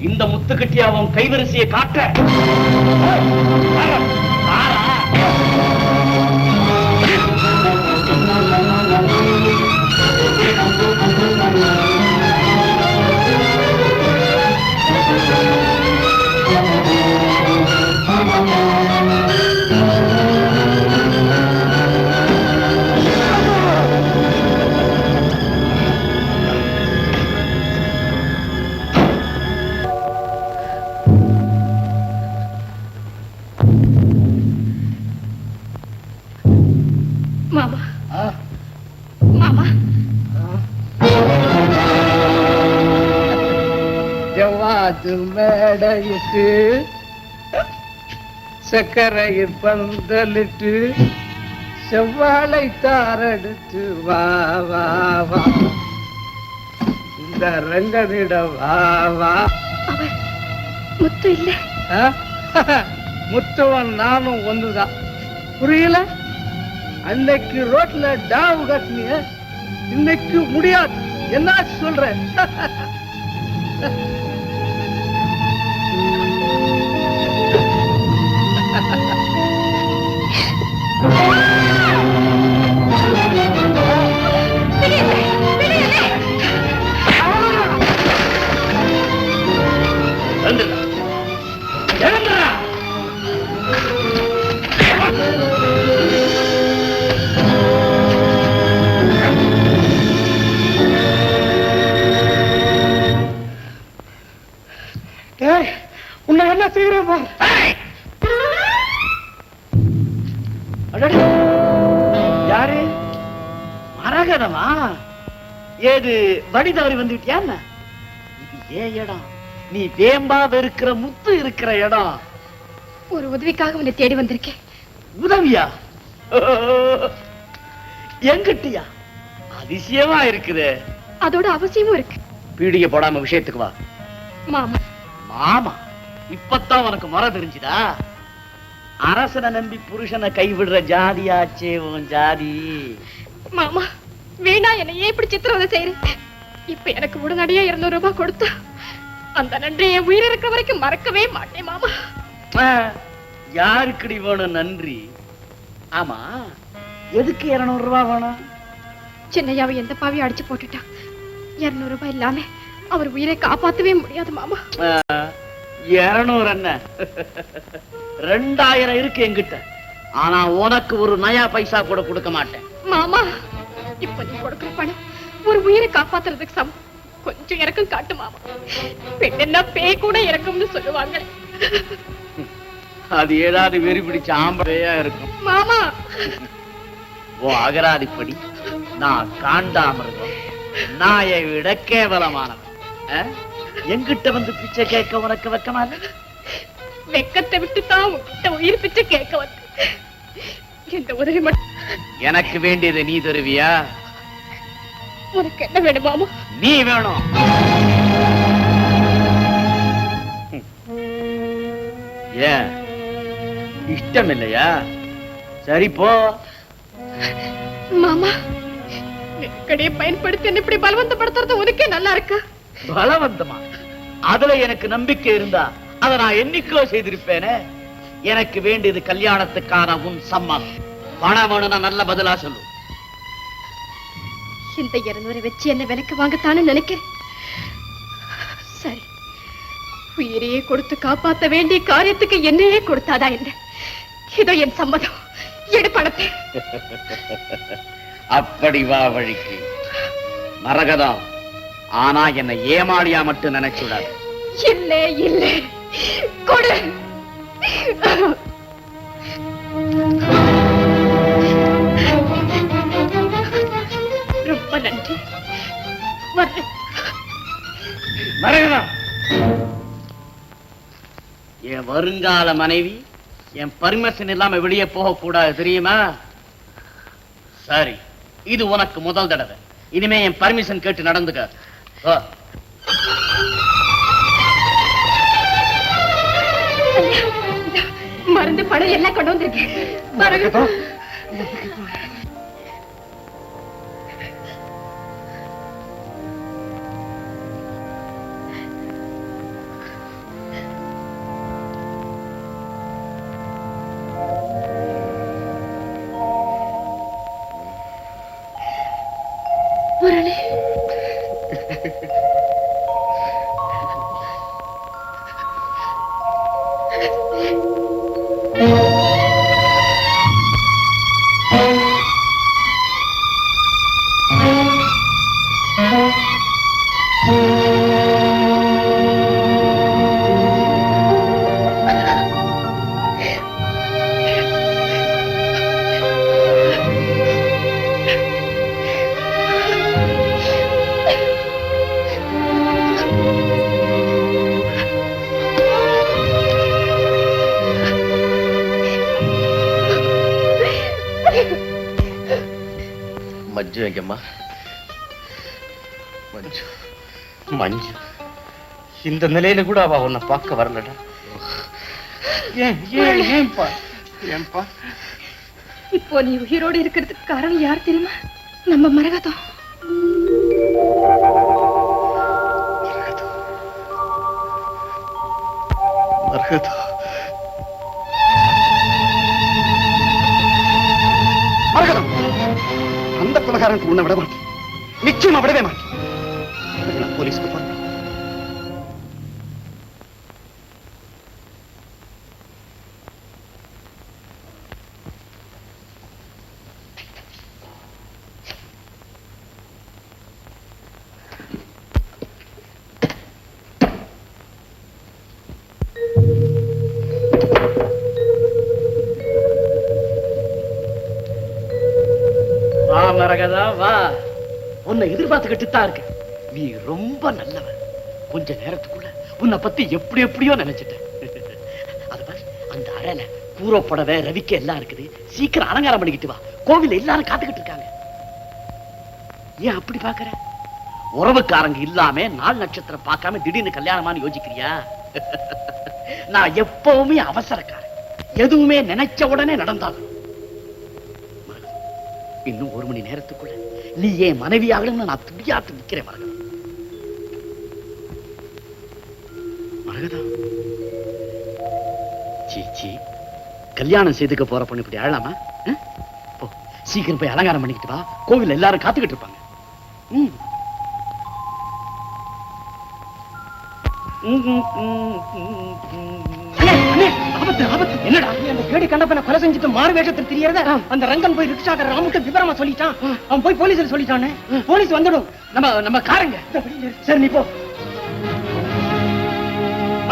இந்த முத்துக்கட்டி அவன் கைவரிசையை காட்ட மேடையிட்டு சக்கரையில் பந்தலிட்டு செவ்வாழை தாரெடுத்து வா வா வா இந்த ரங்கனிட வா வா. முத்து இல்ல முத்துவன் நானும் ஒண்ணுதான். புரியல? அன்னைக்கு ரோட்ல டாவு கட்டினிய, இன்னைக்கு முடியாது. என்ன சொல்ற? உன்னை என்ன செய்யறப்பா? யாரு? மரகதமா? ஏது வழி தவறி வந்து விட்டியா? இது ஏன் இடம்? நீ வேம்பா இருக்கிற முத்து இருக்கிற இடம். ஒரு உதவிக்காக உன்னை தேடி வந்திருக்கேன். உதவியா? எங்கிட்டியா? அதிசயமா இருக்குது. அதோட அவசியமும் இருக்கு. பீடிகை போடாம விஷயத்துக்கு வா. மாமா. மாமா? இப்பத்தான் உனக்கு முறை தெரிஞ்சுதா? அரசனை நம்பி புருஷனை கைவிடுற ஜாதியாச்சே உன் ஜாதி. மாமா, வீணா என்னையே இப்படி சித்திரவதை செய்யற. இப்ப எனக்கு உடனடியா 200 ரூபாய் கொடுத்தா அந்த நன்றி என் உயிர் இருக்கிற வரைக்கும் மறக்கவே மாட்டேன் மாமா. யாருக்குடி வேணும் நன்றி? ஆமா, எதுக்கு 200 ரூபாய் வேணும்? சின்னையாவை எந்த பாவியும் அடிச்சு போட்டுட்டா. 200 ரூபாய் இல்லாம அவர் உயிரை காப்பாத்தவே முடியாது மாமா. 200 என்ன, 2000 இருக்கு என்கிட்ட. ஆனா உனக்கு ஒரு நயா பைசா கூட கொடுக்க மாட்டேன் மாமா. இப்ப நீ கொடுக்கிற பணம் ஒரு உயிரை காப்பாத்துறதுக்கு சமம். கொஞ்சம் இறக்கம் காட்டு மாமா. பெண்ணென்ன பேய் கூட இறக்கும்னு சொல்லுவாங்க. அது ஏதாவது வெறி பிடிச்ச ஆம்பளையா இருக்கும் மாமா. ஓ அகராதிப்படி நான் காண்டாமிருகம், நாயை விட கேவலமானவன். எங்கிட்ட வந்து பிச்சை கேட்க உனக்கு வெக்கமா? வெக்கத்தை விட்டு தான் உன்கிட்ட உயிர் பிச்சை கேட்க வந்து இந்த உதவி மட்டும். எனக்கு வேண்டியது நீ தருவியா? உனக்கு என்ன வேணும் மாமா? நீ வேணும். ஏன் இஷ்டம் இல்லையா? சரி போ மாமா. நெருக்கடியை பயன்படுத்தி என்ன இப்படி பலவந்தப்படுத்துறது உனக்கே நல்லா இருக்கு. பலவந்தமா? அதுல எனக்கு நம்பிக்கை இருந்தா அதை நான் என்னைக்கோ செய்திருப்பேனே. எனக்கு வேண்டியது கல்யாணத்துக்கான உன் சம்மதம். பணம் வேணும்னா நல்ல பதிலா சொல்லு. இந்த 200 வச்சு என்ன விலைக்கு வாங்கத்தானு நினைக்கிறேன். சரி, உயிரையே கொடுத்து காப்பாற்ற வேண்டிய காரியத்துக்கு என்னையே கொடுத்தாதா என்ன? இதோ என் சம்மதம். எடு பணத்தை. அப்படி வா வழிக்கு. மரகதம், ஆனா என்னை ஏமாளியா மட்டும் நினைச்சுடாது. இல்லை இல்லை, கொடு. ரொம்ப நன்றி. மரகதம், என் வருங்கால மனைவி என் பர்மிஷன் இல்லாம வெளியே போக கூடாது, தெரியுமா? சரி, இது உனக்கு முதல் தடவை. இனிமே என் பர்மிஷன் கேட்டு நடந்துக்க. மருந்து பணம் எல்லாம் கொண்டு வந்திருக்கேன். மரகதம், மஞ்சு எங்கம்மா? மஞ்சு மஞ்சு இந்த நிலையில கூட அவ உன்னை பார்க்க வரலடா. ஏன்பா ஏன்பா? இப்போ நீ உயிரோடு இருக்கிறதுக்கு காரணம் யார் தெரியுமா? நம்ம மரகதம். மரகதம் அந்த கொலைகாரனுக்கு உன்னை விட மாட்டேன். நிச்சயமா விடவே மாட்டேன். நான் போலீஸ்க்கு போறேன். மரகதா வா. உன்னை எதிர்பார்த்துக்கிட்டு தான் இருக்க. நீ ரொம்ப நல்லவன். கொஞ்ச நேரத்துக்குள்ள உன்னை பத்தி எப்படி எப்படியோ நினைச்சிட்டேன். அது பாரு, அந்த அறையில கூறப்படவே ரவிக்க எல்லாம் இருக்குது. சீக்கிரம் அலங்காரம் பண்ணிக்கிட்டு வா. கோவில்ல எல்லாரும் காத்துக்கிட்டு இருக்காங்க. ஏன் அப்படி பாக்குற? உறவுக்காரங்க இல்லாம நாள் நட்சத்திரம் பார்க்காம திடீர்னு கல்யாணமான்னு யோசிக்கிறியா? நான் எப்பவுமே அவசரக்காரன். எதுவுமே நினைச்ச உடனே நடந்தாலும். இன்னும் 1 மணி நேரத்துக்குள்ள நீ ஏன் மனைவியாகணும்னு நான் துடியாத்து நிக்கிறேன். மரகதம், மரகதம். சீச்சி, கல்யாணம் செய்துக்க போற பொண்ணு இப்படி அழலாமா? போ, சீக்கிரம் போய் அலங்காரம் பண்ணிக்கிட்டு வா. கோவில் எல்லாரும் காத்துக்கிட்டு இருப்பாங்க. என்னடா அந்த கேடி கண்டப்பன கொலை செஞ்சுட்டு மாறு வேஷத்தில் தெரியறத அந்த ரங்கன் போய் ரிக்ஷாக்கார ராமுட்ட விவரமா சொல்லிட்டான். அவன் போய் போலீஸ்ல சொல்லிட்டானே. போலீஸ் வந்துடும். நம்ம காரங்க. சரி நீ போ.